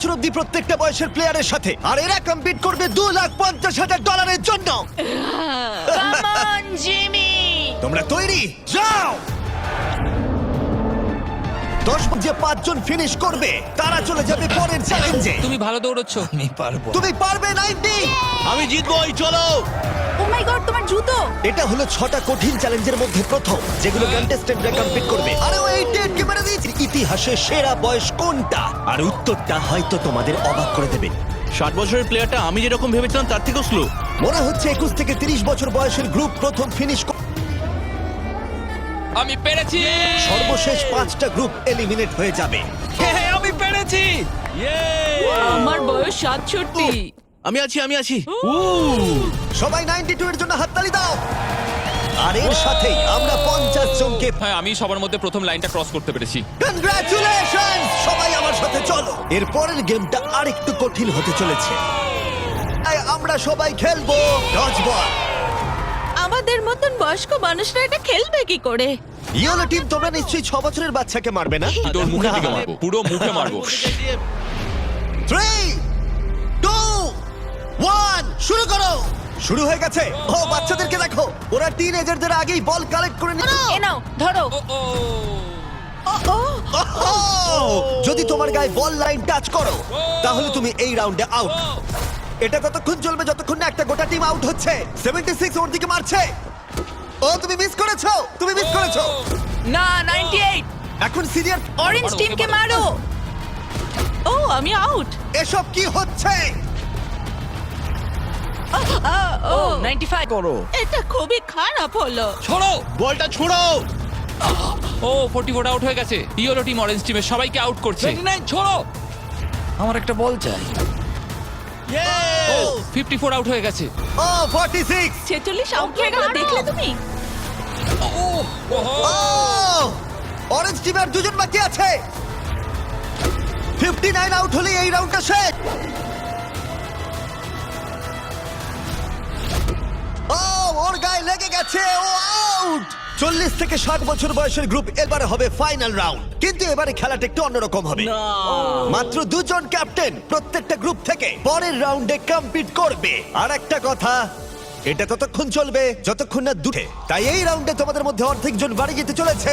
বছর অব্দি প্রত্যেকটা বয়সের প্লেয়ারের সাথে, আর এরা কম্পিট করবে $2,50,000 জন্য। Come on Jimmy. তোমরা তৈরি? যাও। 10 যে 5 জন ফিনিশ করবে তারা চলে যাবে পরের চ্যালেঞ্জে। তুমি ভালো দৌড়চ্ছ। আমি পারবো। তুমি পারবে 90। আমি জিতবই, চলো। ও মাই গড, তোমার জুতো। এটা হলো 6টা কঠিন চ্যালেঞ্জের মধ্যে প্রথম, যেগুলো কন্টেস্টেন্টরা কমপ্লিট করবে। আরে ও এই টেটকে মেরে দিয়েছে। ইতিহাসে সেরা বয়স কোনটা? আর উত্তরটা হয়তো তোমাদের অবাক করে দেবে। 60 বছরের প্লেয়ারটা আমি যেরকম ভেবেছিলাম তার থেকেও স্লো। মনে হচ্ছে 21 থেকে 30 বছর বয়সের গ্রুপ প্রথম ফিনিশ। আমি পেরেছি। সর্বশেষ 5টা গ্রুপ এলিমিনেট হয়ে যাবে। আমি পেরেছি। আমার বয়স 67। আমি আছি। সবাই 92 এর জন্য হাততালি দাও। আর এর সাথেই আমরা 50 জনকে। হ্যাঁ, আমি সবার মধ্যে প্রথম লাইনটা ক্রস করতে পেরেছি। কনগ্রাচুলেশনস! সবাই আমার সাথে চলো। এর পরের গেমটা আরেকটু কঠিন হতে চলেছে। তাই আমরা সবাই খেলবো ডজ বল। আমাদের মতন বয়স্ক মানুষরা এটা খেলবে কি করে? ইয়েলো টিম, তোমরা নিশ্চয়ই 6 বছরের বাচ্চাকে মারবে না? তোর মুখের দিকে না। মারবো, পুরো মুখে মারবো। 3, 2, 1 শুরু করো। শুরু হয়ে গেছে। ও বাচ্চাদেরকে দেখো, ওরা টিনেজারদের আগেই বল কালেক্ট করে নিল। এ নাও, ধরো। যদি তোমার গায়ে বল লাইন টাচ করো তাহলে তুমি এই রাউন্ডে আউট। এটা ততক্ষণ চলবে যতক্ষণ না একটা গোটা টিম আউট হচ্ছে। 76 ওর দিকে মারছে। ও তুমি মিস করেছো, তুমি মিস করেছো। না, 98। এখন সিনিয়র। অরেঞ্জ মারো, টিমকে ওকে মারো। মারো। ও, আমি আউট। এসব কি হচ্ছে? ও 95 করো। এটা খুবই খারাপ হলো। ছোড়ো। বলটা ছোড়ো। ও 44 আউট হয়ে গেছে। ইয়েলো টিম অরেঞ্জ টিমের সবাইকে আউট করছে। 29 ছোড়ো। আমার একটা বল চাই। ও 54 আউট হয়ে গেছে। ও 46। 46 আউট হয়ে গেল, দেখলে তুমি? ও অরেঞ্জ টিমের দুজন বাকি আছে। 59 আউট হলে এই রাউন্ডটা শেষ। ও ওর গায়ে লেগে গেছে, ও আউট। 40 থেকে 60 বছর বয়সের গ্রুপ এবারে হবে ফাইনাল রাউন্ড, কিন্তু এবারে খেলাটা একটু অন্যরকম হবে। মাত্র 2 জন ক্যাপ্টেন প্রত্যেকটা গ্রুপ থেকে পরের রাউন্ডে কম্পিট করবে। আর একটা কথা, এটা ততক্ষণ চলবে যতক্ষণ না দুটে। তাই এই রাউন্ডে তোমাদের মধ্যে অর্ধেক জন বাড়ি যেতে চলেছে।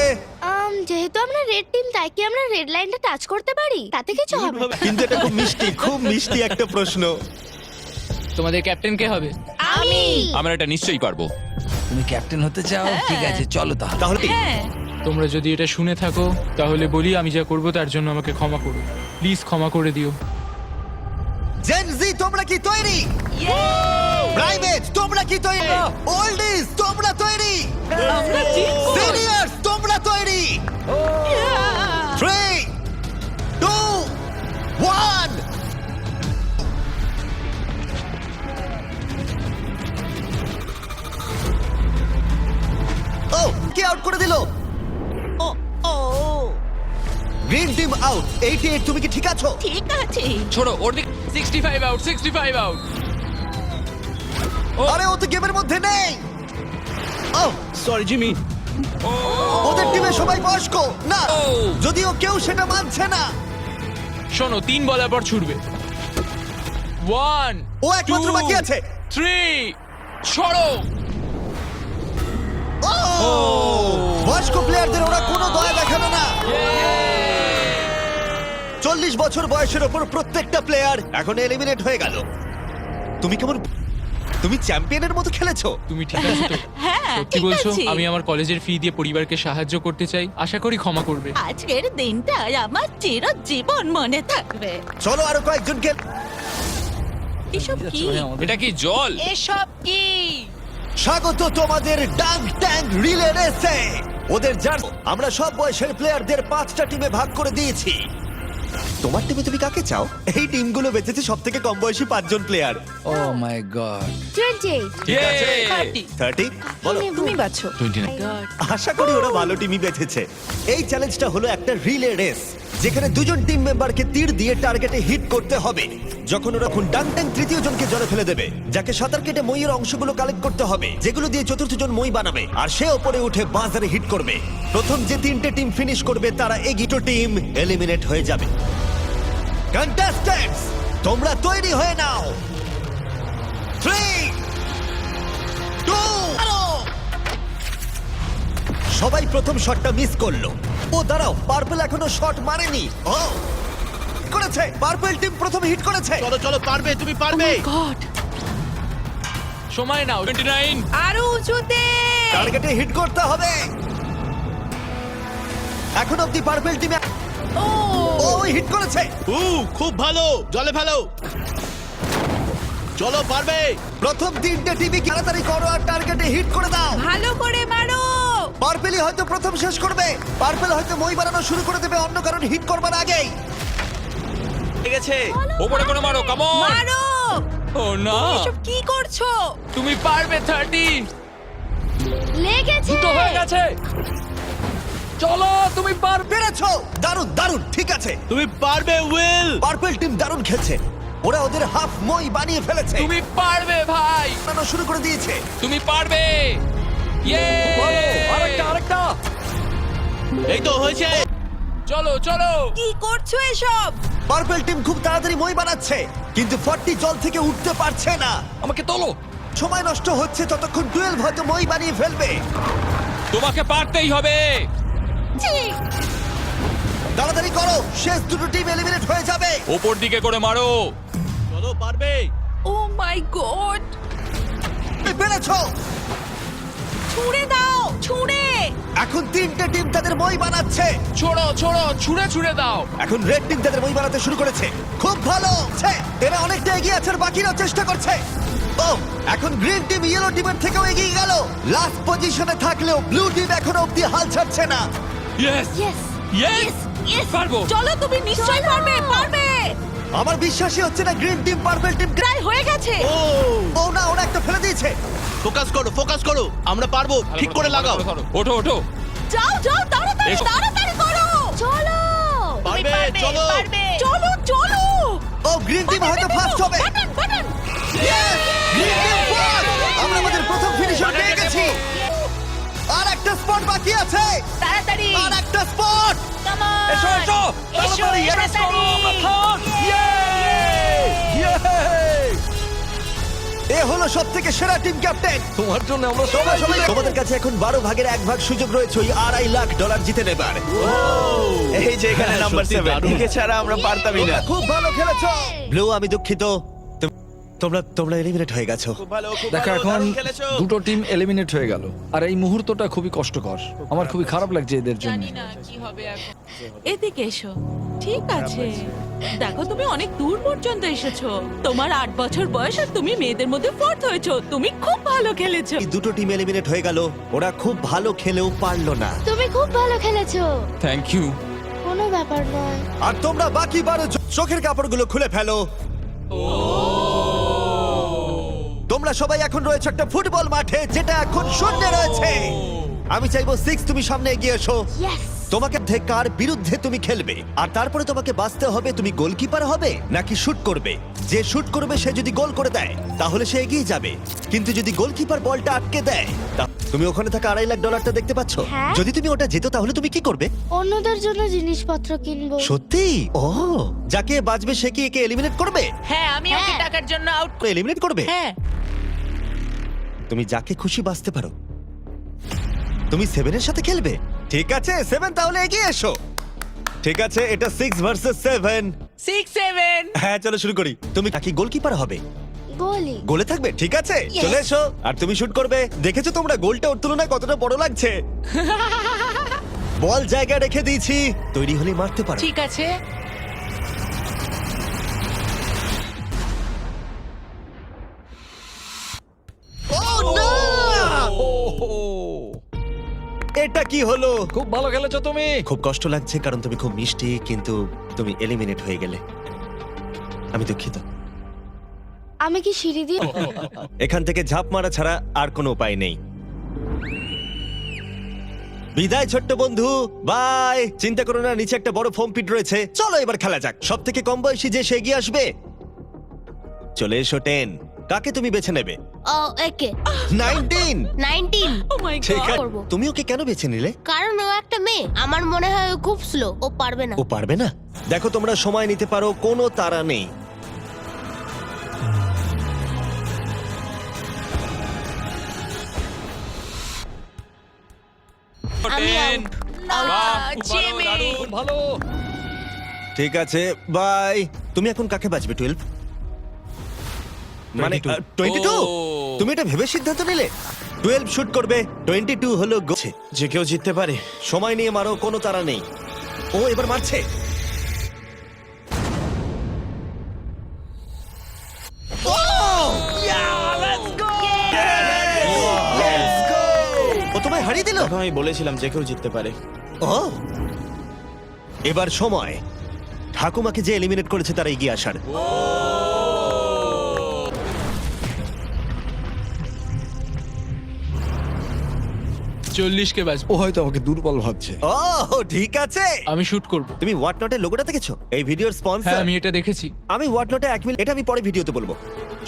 যেহেতু আমরা রেড টিম, তাই কি আমরা রেড লাইনটা টাচ করতে পারি? তাতে কিছু হবে না। কিন্তু এটা খুব মিষ্টি, খুব মিষ্টি একটা প্রশ্ন। তোমাদের ক্যাপ্টেন কে হবে? আমি। আমরা এটা নিশ্চয়ই পারবো। তুমি ক্যাপ্টেন হতে চাও? ঠিক আছে, চলো তাহলে। তাহলে হ্যাঁ, তোমরা যদি এটা শুনে থাকো তাহলে বলি আমি যা করব তার জন্য আমাকে ক্ষমা করো, প্লিজ ক্ষমা করে দিও। জেন জি তোমরা কি তৈরি? প্রাইভেট তোমরা কি তৈরি? ওল্ডিজ তোমরা তৈরি? আমরা জিতবো। সিনিয়র্স তোমরা তৈরি? 3, 2, 1 ও কে আউট করে দিল? ও ও গ্রিন টিম আউট। 88 তুমি কি ঠিক আছো? ঠিক আছে। ছোড়ো ওর দিক। 65 আউট, 65 আউট। আরে ও তো গেমের মধ্যে নেই। ও সরি জিমি। ওদের টিমে সবাই বয়স্ক না, ও। যদিও কেউ সেটা মানছে না। শোনো, 3 বলার পর ছুটবে। 1, ও একমাত্র 2, বাকি আছে। 3, ছড়ো। ও বয়স্ক প্লেয়ারদের ওরা কোনো দয়া দেখালো না। 40 বছর বয়সের ওপর প্রত্যেকটা প্লেয়ার এখন এলিমিনেট হয়ে গেল। তুমি চ্যাম্পিয়নের মতো খেলেছো। তুমি ঠিক আছো তো? হ্যাঁ, সত্যি ঠিক বলছো? আছে। আমি আমার কলেজের ফি দিয়ে পরিবারকে সাহায্য করতে চাই, আশা করি ক্ষমা করবে। আজকের দিনটা আমার চিরজীবন মনে থাকবে। চলো আরো কয়েকজনকে। এসব কি? এটা কি জল? এসব কি? স্বাগত তোমাদের ডাঙ্ক ট্যাঙ্ক রিলে রেসে। ওদের আমরা সব বয়সের প্লেয়ারদের 5টা টিমে ভাগ করে দিয়েছি। তোমার টিমে তুমি কাকে চাও? এই টিমগুলো বেঁচেছে সব থেকে কম বয়সী 5 জন প্লেয়ার। ও মাই গড। 28। ঠিক আছে। 30 বলো। তুমি বাছো। 29। আশা করি ওরা ভালো টিমই বেঁচেছে। এই চ্যালেঞ্জটা হলো একটা রিলে রেস, যেখানে 2 জন টিম মেম্বারকে তীর দিয়ে টার্গেটে হিট করতে হবে। যখন ওরা ডাঙ্ক ট্যাঙ্ক তৃতীয় জনকে জলে ফেলে দেবে, যাকে সাঁতার কেটে মইয়ের অংশগুলো কালেক্ট করতে হবে, যেগুলো দিয়ে চতুর্থ জন মই বানাবে, আর সে ওপরে উঠে বাজারে হিট করবে। প্রথম যে 3টে টিম ফিনিশ করবে তারা এগিয়ে টিম এলিমিনেট হয়ে যাবে। কন্টেস্ট্যান্টস তোমরা তৈরি হয়ে নাও 3 2 সবাই প্রথম শটটা মিস করলো। ও দাঁড়াও, পার্পল এখনো শট মারেনি। ও করেছে, পার্পল টিম প্রথম হিট করেছে। চলো চলো, পারবে, তুমি পারবে। গড সময় নাও 29 আরো উঁচুতে টার্গেটে হিট করতে হবে। এখন অব্দি পার্পল টিমে ও ও হিট করেছে। খুব ভালো, জলে ফেলো। চলো, পারবে। প্রথম তিনটে টিমই তাড়াতাড়ি করো আর টার্গেটে হিট করে দাও। ভালো করে মারো। পার্পেলই হয়তো প্রথম শেষ করবে। পার্পেল হয়তো মই বানানো শুরু করে দেবে অন্য কারণ হিট করবার আগেই। ঠিক আছে। ওপরে করে মারো, কাম অন। মারো। ও না, এসব কি করছো? তুমি পারবে 30। লেগেছে। দুটো হয়ে গেছে। চলো, তুমি পারবে। পেরেছো, দারুণ দারুণ। ঠিক আছে, তুমি পারবে, উইল। পার্পল টিম দারুণ খেলছে। ওরা ওদের হাফ মই বানিয়ে ফেলেছে, তুমি পারবে ভাই, বানানো শুরু করে দিয়েছে। তুমি পারবে। ইয়ে, আরেকটা। এই তো হয়েছে। চলো চলো। কি করছো এসব? পার্পল টিম খুব তাড়াতাড়ি মই বানাচ্ছে, কিন্তু 40 জল থেকে উঠতে পারছে না। আমাকে তোলো। সময় নষ্ট হচ্ছে, ততক্ষণ 12 হয়তো মই বানিয়ে ফেলবে। তোমাকে পারতেই হবে। তাড়াতাড়ি করো, শেষ দুটো টিম এলিমিনেট হয়ে যাবে। ওপর দিকে করে মারো। চলো, পারবে। ও মাই গড! তুমি পেরেছো। ছুঁড়ে দাও, ছুঁড়ে। এখন তিনটে টিম তাদের মই বানাচ্ছে। ছোড়ো ছোড়ো, ছুঁড়ে ছুঁড়ে দাও। এখন রেড টিম তাদের মই বানাতে শুরু করেছে। খুব ভালো, এরা অনেকটা এগিয়ে আছে আর বাকিরাও চেষ্টা করছে। ও এখন গ্রিন টিম ইয়েলো টিমের থেকেও এগিয়ে গেল। লাস্ট পজিশনে থাকলেও ব্লু টিম এখনো অব্দি হাল ছাড়ছে না। ইয়েস ইয়েস ইয়েস, পারবো। চলো, তুমি নিশ্চয়ই পারবে, পারবে। আমার বিশ্বাসই হচ্ছে না গ্রিন টিম পার্পল টিম। প্রায় হয়ে গেছে। ও না, ওরা একটা ফেলে দিয়েছে। ফোকাস করো, ফোকাস করো। আমরা পারবো, ঠিক করে লাগাও। ওঠো ওঠো। যাও যাও, তাড়াতাড়ি এসো। তাড়াতাড়ি করো। চলো। পারবে, চলো। চলো চলো। ও গ্রিন টিম হয়তো ফার্স্ট হবে। Button button. Yes! Green team first. আমরা আমাদের প্রথম ফিনিশার পেয়ে গেছি। আর একটা স্পট বাকি আছে। তাড়াতাড়ি। আর একটা স্পট। Come on. এসো এসো। এসো তাড়াতাড়ি। এ হলো সবথেকে সেরা টিম ক্যাপ্টেন। তোমার জন্য আমরা সবাই তোমাদের কাছে এখন 12 ভাগের 1 ভাগ সুযোগ রয়েছে ওই $2.5 লাখ জিতে নেবার। এই যে এখানে নাম্বার 7, একে ছাড়া আমরা পারতামই না। খুব ভালো খেলেছো ব্লু। আমি দুঃখিত, তোমরা এলিমিনেট হয়ে গেছো। খুব ভালো, খুব দেখো, ভালো, এখন দারুণ খেলেছো। দুটো টিম এলিমিনেট হয়ে গেল আর এই মুহূর্তটা খুবই কষ্টকর। আমার খুবই খারাপ লাগছে এদের জন্য। জানি না কি হবে এখন। এদিকে এসো। ঠিক আছে, দেখো তুমি অনেক দূর পর্যন্ত এসেছো। তোমার 8 বছর বয়স আর তুমি মেয়েদের মধ্যে ফোর্থ হয়েছো। তুমি খুব ভালো খেলেছো। এই দুটো টিম এলিমিনেট হয়ে গেল। ওরা খুব ভালো খেলেও পারলো না। তুমি খুব ভালো খেলেছো। Thank you. কোনো ব্যাপার নয়। আর তোমরা বাকি 12 চোখের কাপড়গুলো খুলে ফেলো। তোমরা সবাই এখন রয়েছে একটা ফুটবল মাঠে, যেটা এখন শূন্য রয়েছে। আমি চাইবো 6 তুমি সামনে এগিয়ে এসো। ইয়েস। তোমাকে কার বিরুদ্ধে তুমি খেলবে, আর তারপরে তোমাকে বাঁচতে হবে তুমি গোলকিপার হবে নাকি শুট করবে। যে শুট করবে সে যদি গোল করে দেয় তাহলে সে এগিয়ে যাবে, কিন্তু যদি গোলকিপার বলটা আটকে দেয় তুমি ওখানে থাকা $2.5 লাখ দেখতে পাচ্ছ। হ্যাঁ। যদি তুমি ওটা যেত তাহলে তুমি কি করবে? অন্যদের জন্য জিনিসপত্র কিনবো। সত্যি? ও, যাকে বাঁচবে সে কি একে এলিমিনেট করবে? হ্যাঁ, আমি ওকে হ্যাঁ। টাকার জন্য আউট। এলিমিনেট করবে? হ্যাঁ। তুমি যাকে খুশি বাঁচতে পারো। তুমি 7 এর সাথে খেলবে? ঠিক আছে 7, তাহলে এগিয়ে এসো। ঠিক আছে, এটা 6 ভার্সেস 7। 6 7। হ্যাঁ, চলো শুরু করি। তুমি কি গোলকিপার হবে? গোলি। গোলে থাকবে? ঠিক আছে, Yes. চলে এসো। আর তুমি শুট করবে। দেখেছো তোমরা গোলটা ওর তুলনায় কতটা বড় লাগছে। বল জায়গায় রেখে দিয়েছি, তৈরি হলে মারতে পারো। ঠিক আছে। Oh, no! এটা কি হলো? খুব ভালো খেলেছো তুমি। খুব কষ্ট লাগছে কারণ তুমি খুব মিষ্টি, কিন্তু তুমি এলিমিনেট হয়ে গেলে। আমি দুঃখিত। আমি কি সিঁড়ি দিয়ে? এখান থেকে ঝাঁপ মারা ছাড়া আর কোনো উপায় নেই। বিদায় ছোট্ট বন্ধু, বাই। চিন্তা করো না, নিচে একটা বড় ফোম পিট রয়েছে। চলো এবার খেলা যাক। সব থেকে কম বয়সী যে সে এগিয়ে আসবে। চলে এসো 10। কাকে তুমি বেছে নেবে? একে 19। 19 ও মাই ঠিক গড আছে করবো। তুমি ওকে কেন বেছে নিলে? কারণ ও একটা মেয়ে, আমার মনে হয় ও খুব স্লো, ও পারবে না। ও পারবে না। দেখো তোমরা সময় নিতে পারো, কোনো তাড়া নেই। আমি 10 out. বাহ, না, খুব ভালো, জিমি। দারুণ। ভালো। ঠিক আছে, বাই। তুমি এখন কাকে বাঁচবে? 12 মানে 22? ও। তুমি এটা ভেবে সিদ্ধান্ত নিলে 12 শুট করবে, 22 হলো গোছে। যে কেউ জিততে পারে। সময় নিয়ে মারো, কোনো তাড়া নেই। ও এবার মারছে। ও তোমায় হারিয়ে দিল। তখন আমি বলেছিলাম যে কেউ জিততে পারে। ও এবার সময় ঠাকুমাকে যে এলিমিনেট করেছে তারা এগিয়ে আসার। 40 কে বাজবো। ও হয়তো আমাকে দুর্বল ভাবছে। ও ঠিক আছে। আমি শুট করব। তুমি হোয়াট নটের লোগোটা দেখেছো? এই ভিডিওর হ্যাঁ স্পন্সর। আমি এটা দেখেছি। আমি হোয়াট নটে 1 মিনিট, এটা আমি পরে ভিডিওতে বলবো।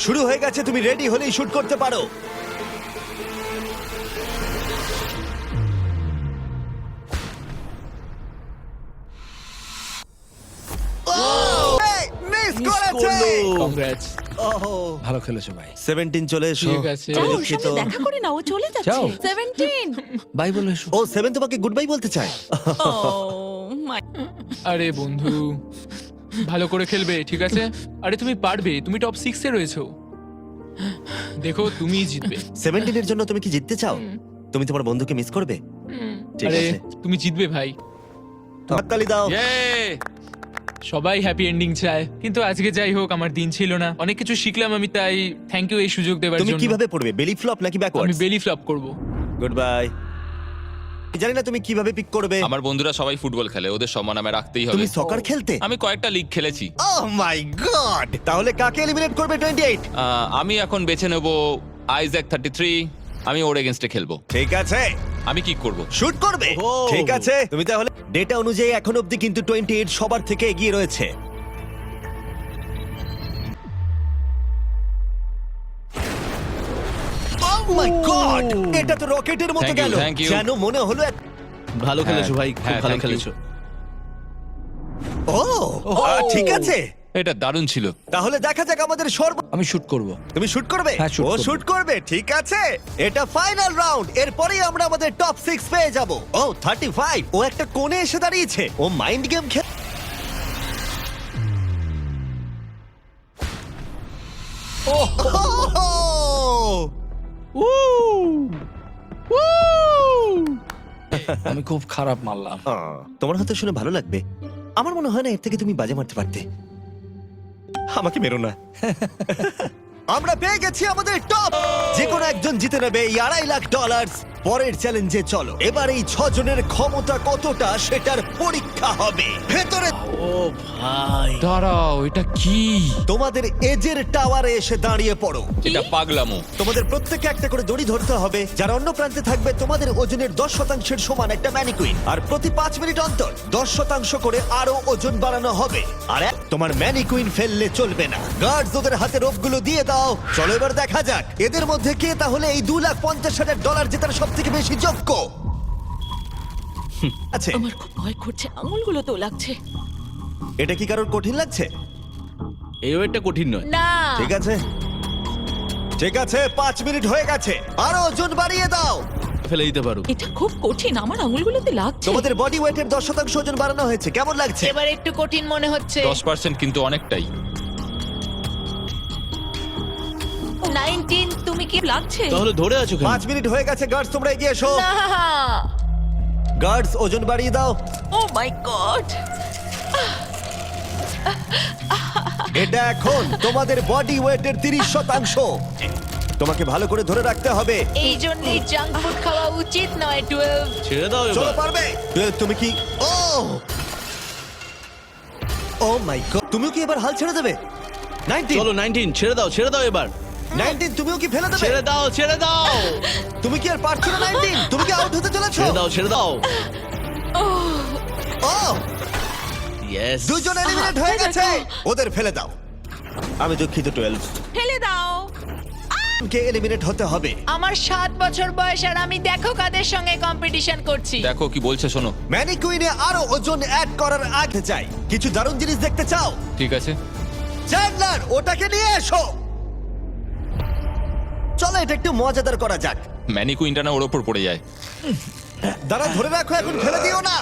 শুরু হয়ে গেছে, তুমি রেডি হলেই শুট করতে পারো। মিস করেছে। কংগ্রাটস। ওহো, ভালো খেলেছো ভাই। 17 চলে এসো। ঠিক আছে। যাও, আমি ওর দুঃখিত। সঙ্গে দেখা করে না, ও চলে যাচ্ছে। যাও। 17 বাই বলে এসো। ও 7 তোমাকে গুড বাই বলতে চায়। ও মাই আরে বন্ধু, ভালো করে খেলবে, ঠিক আছে? আরে তুমি পারবে, তুমি টপ 6 এ রয়েছো। দেখো তুমিই জিতবে। 17 এর জন্য তুমি কি জিততে চাও? তুমি তোমার বন্ধুকে মিস করবে? ঠিক আরে আছে, তুমি জিতবে ভাই। হাততালি দাও। Yay! সবাই হ্যাপি এন্ডিং চায়, কিন্তু আজকে যাই হোক আমার দিন ছিল না। অনেক কিছু শিখলাম আমি, তাই থ্যাংক ইউ এই সুযোগ দেওয়ার তুমি জন্য। কিভাবে পড়বে, বেলি ফ্লপ নাকি আমি ব্যাকওয়ার্ডস? বেলি ফ্লপ করব। Good bye. জানি না তুমি কিভাবে পিক করবে। আমার বন্ধুরা সবাই ফুটবল খেলে, ওদের সম্মান আমি রাখতেই হবে। তুমি সকার খেলতে? আমি কয়েকটা লিগ খেলেছি। ওহ মাই গড, তাহলে কাকে এলিমিনেট করবে 28? আমি এখন বেছে নেব আইজ্যাক 33। আমি ওর এগেনস্টে খেলবো। ঠিক আছে, আমি কি করব? শুট করবে। ঠিক আছে, তুমি তাহলে ডেটা অনুযায়ী এখন অবধি কিন্তু 28 সবার থেকে এগিয়ে রয়েছে। Oh my God! এটা তো রকেটের মতো Thank you, গেল, thank you. যেন মনে হলো ভালো খেলেছো ভাই, খুব হ্যাঁ, ভালো thank you. খেলেছো। ঠিক আছে, এটা দারুণ ছিল। তাহলে দেখা যাক আমাদের আমি শুট করব। তুমি শুট করবে? হ্যাঁ, shoot ও করবো। শুট করবে, ঠিক আছে। এটা ফাইনাল রাউন্ড, এরপরেই আমরা আমাদের টপ 6 পেয়ে যাব। ও 35, ও একটা কোণে এসে দাঁড়িয়েছে, ও মাইন্ড গেম খেল। আমি খুব খারাপ মারলাম। তোমার হয়তো শুনে ভালো লাগবে, আমার মনে হয় না এর থেকে তুমি বাজে মারতে পারতে। আমাকে মেরো না। আমরা পেয়ে গেছি আমাদের টপ। যে কোনো একজন জিতে নেবে এই $2.5 লাখ। পরের চ্যালেঞ্জে চলো, এবার এই 6 জনের ক্ষমতা কতটা সেটার পরীক্ষা হবে। ভেতরে ও ভাই, দাঁড়াও, এটা কি? তোমাদের এজের টাওয়ারে এসে দাঁড়িয়ে পড়ো। এটা পাগলামো। তোমাদের প্রত্যেককে একটা করে দড়ি ধরতে হবে, যার অন্য প্রান্তে থাকবে তোমাদের ওজনের 10% সমান একটা ম্যানিকুইন। আর প্রতি 5 মিনিট অন্তর 10% করে আরো ওজন বাড়ানো হবে। আর তোমার ম্যানিকুইন ফেললে চলবে না। গার্ডস ওদের হাতে রোপগুলো দিয়ে দাও। চলো এবার দেখা যাক এদের মধ্যে কে তাহলে এই $2,50,000 জেতার সব থেকে বেশি যোগ্য। আছে, আমার খুব ভয় করছে, আঙুলগুলো তো লাগছে। এটা কি কারোর কঠিন লাগছে? এই ওয়েটটা কঠিন নয়। না ঠিক আছে, ঠিক আছে, 5 মিনিট হয়ে গেছে, আরো ওজন বাড়িয়ে দাও। ফেলে দিতে পারো। এটা খুব কঠিন, আমার আঙুলগুলোতে লাগছে। তোমাদের বডি ওয়েটের 10% ওজন বাড়ানো হয়েছে, কেমন লাগছে? এবার একটু কঠিন মনে হচ্ছে। 10% কিন্তু অনেকটাই। 19, তুমি কি লাগছে? তাহলে ধরে আছো কেন? 5 মিনিট হয়ে গেছে, গার্ডস তোমরা এগিয়ে এসো। না, গার্ডস ওজন বাড়িয়ে দাও। ও মাই গড। এটা এখন তোমাদের বডি ওয়েটের 30%। তোমাকে ভালো করে ধরে রাখতে হবে। এই জন্যই জাঙ্ক ফুড খাওয়া উচিত নয়। 12 ছেড়ে দাও চলো, এবার। পারবে। তুমি কি ও মাই গড, তুমিও কি এবার হাল ছেড়ে দেবে? 19, চলো 19, ছেড়ে দাও এবার। 19, তুমিও কি ফেলে দেবে? ছেড়ে দাও। তুমি কি আর পারছো না? 19, তুমি কি আউট হতে চলেছো? ছেড়ে দাও। ও, ইয়েস। দুজন এলিমিনেট হয়ে গেছে, ওদের ফেলে দাও। আমি দুঃখিত 12। ফেলে দাও। কে এলিমিনেট হতে হবে। আমার 7 বছর বয়স আর আমি দেখো কাদের সঙ্গে কম্পিটিশন করছি। দেখো কি বলছে শোনো। ম্যানিকুইনে আরো ওজন অ্যাড করার আগে চাই কিছু দারুণ জিনিস দেখতে চাও? ঠিক আছে। চ্যান্ডলার ওটাকে নিয়ে এসো। চলো এটা একটু মজাদার করা যাক। ম্যানিকুইনটা না ওর ওপর পড়ে যায়। দাঁড়া ধরে রাখো, এখন ফেলে দিও না।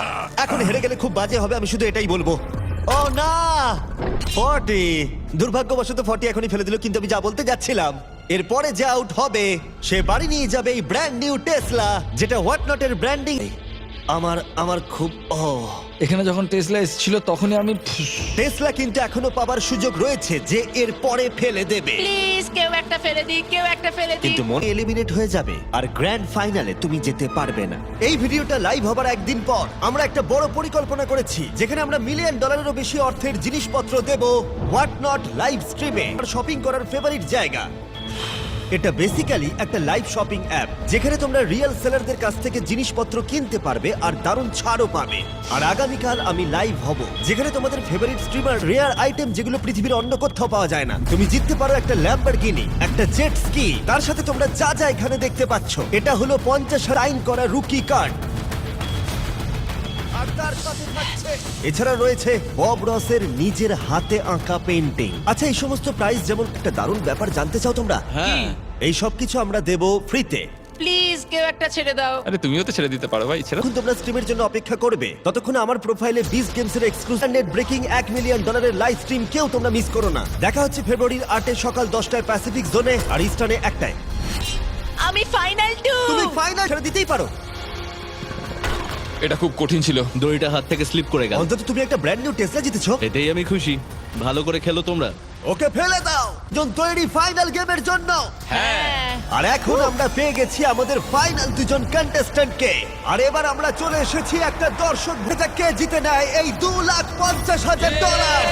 এখন হেরে গেলে খুব বাজে হবে, আমি শুধু এটাই বলবো। ও না, 40। দুর্ভাগ্যবশত 40 এখনই ফেলে দিল, কিন্তু আমি যা বলতে যাচ্ছিলাম এরপরে যে আউট হবে সে বাড়ি নিয়ে যাবে এই ব্র্যান্ড নিউ টেসলা, যেটা হোয়াট নটের ব্র্যান্ডিং। আমার খুব এখানে যখন টেসলা এসেছিল তখনই আমি টেসলা কিন্তু এখনো পাবার সুযোগ রয়েছে যে এর পরে ফেলে দেবে, প্লিজ কেউ একটা ফেলে দিই, কেউ একটা ফেলে দিই। কিন্তু মনে এলিমিনেট হয়ে যাবে আর গ্র্যান্ড ফাইনালে তুমি যেতে পারবে না। এই ভিডিওটা লাইভ হবার একদিন পর আমরা একটা বড় পরিকল্পনা করেছি, যেখানে আমরা $1 মিলিয়নেরও বেশি অর্থের জিনিসপত্র দেব হোয়াট নট লাইভ স্ট্রিমে। শপিং করার ফেভারিট জায়গা। এটা বেসিক্যালি একটা লাইভ শপিং অ্যাপ, যেখানে তোমরা রিয়েল সেলারদের কাছ থেকে জিনিসপত্র কিনতে পারবে আর দারুণ ছাড়ও পাবে। আর আগামীকাল আমি লাইভ হব, যেখানে তোমাদের ফেভারিট স্ট্রিমার রেয়ার আইটেম যেগুলো পৃথিবীর অন্য কোথাও পাওয়া যায় না। তুমি জিততে পারো একটা ল্যাম্বরগিনি, একটা জেট স্কি, তার সাথে তোমরা যা যা এখানে দেখতে পাচ্ছ এটা হলো 50 সাইন করা রুকি কার্ড। আর তার সাথে থাকছে এছাড়া রয়েছে বব রসের নিজের হাতে আঁকা পেইন্টিং। আচ্ছা, এই সমস্ত প্রাইস যেমন একটা দারুণ ব্যাপার জানতে চাও তোমরা? হ্যাঁ। এই সব কিছু আমরা দেব ফ্রিতে। প্লিজ কেউ একটা ছেড়ে দাও। আরে তুমিও তো ছেড়ে দিতে পারো ভাই, ছেড়ে। যখন তোমরা স্ট্রিমের জন্য অপেক্ষা করবে ততক্ষণ আমার প্রোফাইলে বিস গেমসের exclusive net breaking $1 million live stream কেউ তোমরা মিস করো না। দেখা হচ্ছে ফেব্রুয়ারির 8 সকাল 10টায় প্যাসিফিক জোনে আর ইস্টার্নে 1টায়। আমি ফাইনাল 2। তুমি ফাইনাল ছেড়ে দিতেই পারো। এটা খুব কঠিন ছিল। দড়িটা হাত থেকে স্লিপ করে গেল। অন্তত তুমি একটা ব্র্যান্ড নিউ টেসলা জিতেছো। এতেই আমি খুশি। ভালো করে খেলো তোমরা। ওকে ফেলে দাও। জন তৈরি ফাইনাল গেমের জন্য। হ্যাঁ। আর এখন আমরা পেয়ে গেছি আমাদের ফাইনাল দুজন কন্টেস্ট্যান্টকে। আর এবার আমরা চলে এসেছি একটা দর্শক ভেতা কে জিতে নেয় এই $2,50,000।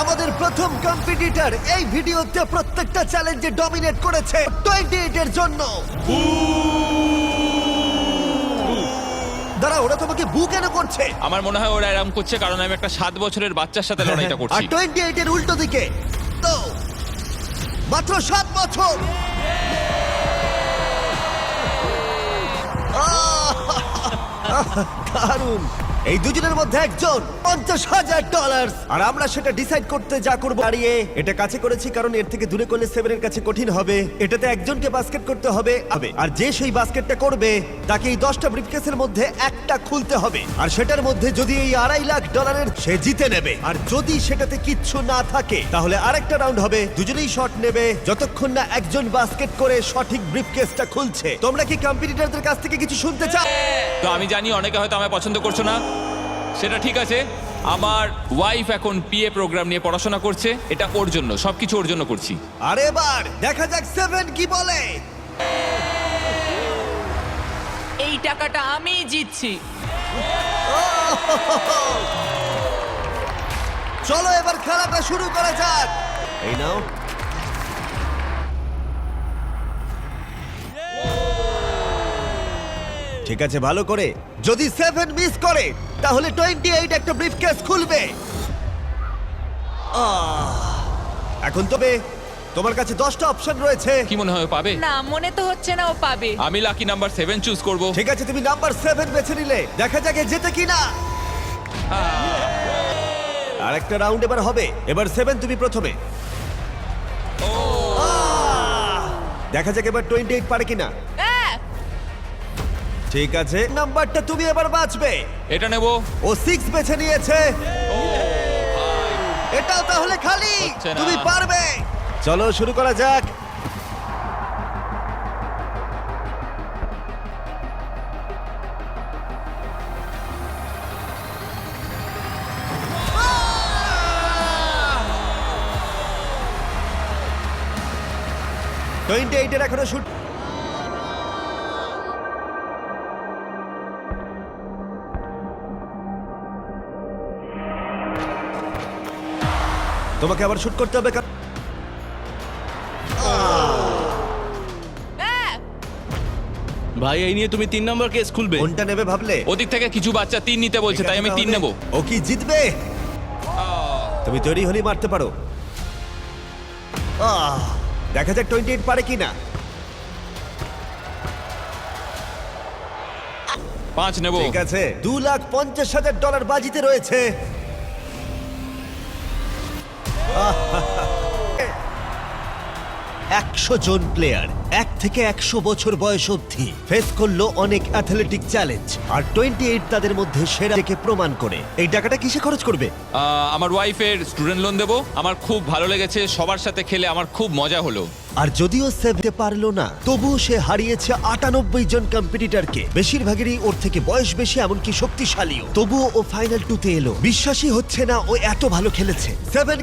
আমাদের প্রথম কম্পিটিটর এই ভিডিওতে প্রত্যেকটা চ্যালেঞ্জে ডমিনেট করেছে 28 এর জন্য। দাঁড়া, ওরা তোমাকে বু কেন করছে? আমার মনে হয় ওরা এরকম করছে কারণ আমি একটা 7 বছরের বাচ্চার সাথে লড়াইটা আর করছি। 28 এর উল্টো দিকে তো মাত্র 7 বছর। দারুণ। এই দুজনের মধ্যে একজন $50,000, আর আমরা সেটা ডিসাইড করতে যা করবো দাঁড়িয়ে এটা কাছে করেছি কারণ এর থেকে দূরে করলে 7 এর কাছে কঠিন হবে। এটাতে একজনকে বাস্কেট করতে হবে, আর যে সেই বাস্কেটটা করবে তাকে এই 10টা ব্রিফকেসের মধ্যে একটা খুলতে হবে, আর সেটার মধ্যে যদি এই $2.5 লাখ সে জিতে নেবে। আর যদি সেটাতে কিচ্ছু না থাকে তাহলে আরেকটা রাউন্ড হবে, দুজনেই শট নেবে যতক্ষণ না একজন বাস্কেট করে সঠিক ব্রিফকেসটা খুলছে। তোমরা কি কম্পিটিটরদের কাছ থেকে কিছু শুনতে চাও? তো আমি জানি অনেকে হয়তো আমায় পছন্দ করছো না, সেটা ঠিক আছে। আমার ওয়াইফ এখন পিএ প্রোগ্রাম নিয়ে পড়াশোনা করছে, এটা ওর জন্য, সবকিছু ওর জন্য করছি। আর এবার দেখা যাক 7 কি বলে। এই টাকাটা আমি জিতছি। চলো এবার খেলাটা শুরু করা যাক। এই নাও। ঠিক আছে, ভালো করে। যদি 7 মিস করে তাহলে 28 একটা ব্রিফকেস খুলবে। এখন তবে তোমার কাছে 10টা অপশন রয়েছে। কি মনে হয় ও পাবে? না, মনে তো হচ্ছে না ও পাবে। আমি লাকি নাম্বার 7 চুজ করব। ঠিক আছে, তুমি নাম্বার 7 বেছে নিলে। দেখা যাক এ জেতে কিনা। আর একটা রাউন্ড এবার হবে। এবার 7 তুমি প্রথমে। দেখা যাক এবার 28 পারে কিনা। ঠিক আছে, নাম্বারটা তুমি এবার বাঁচবে। এটা নেব। ও 6 বেছে নিয়েছে। এটাও তাহলে খালি। হচ্ছে না। তুমি পারবে। চলো শুরু করা যাক। টোয়েন্টি এইটের এখনো শুট। তোমাকে আবার শুট করতে হবে। ভাই এই নিয়ে তুমি 3 নম্বর কেস খুলবে। কোনটা নেবে ভাবলে? ওদিক থেকে কিছু বাচ্চা 3 নিতে বলছে, তাই আমি 3 নেব। ও কি জিতবে? তুমি তৈরি হলেই মারতে পারো। দেখা যাক 28 পারে কিনা। 5 নেব। ঠিক আছে, $2,50,000 বাজিতে রয়েছে। 100 জন প্লেয়ার 1 থেকে 100 বছর বয়স অবধি ফেস করলো অনেক অ্যাথলেটিক চ্যালেঞ্জ, আর 28 তাদের মধ্যে সেরা থেকে প্রমাণ করে। এই টাকাটা কিসে খরচ করবে? আমার ওয়াইফের স্টুডেন্ট লোন দেবো। আমার খুব ভালো লেগেছে, সবার সাথে খেলে আমার খুব মজা হলো। আর যদিও সেভতে পারলো না, তবুও সে হারিয়েছে 98 জন কম্পিটিটরকে। বেশিরভাগেরই ওর থেকে বয়স বেশি, এমনকি শক্তিশালীও। তবুও ও ফাইনাল 2-তে এলো। বিশ্বাসই হচ্ছে না ও এত ভালো খেলেছে। 7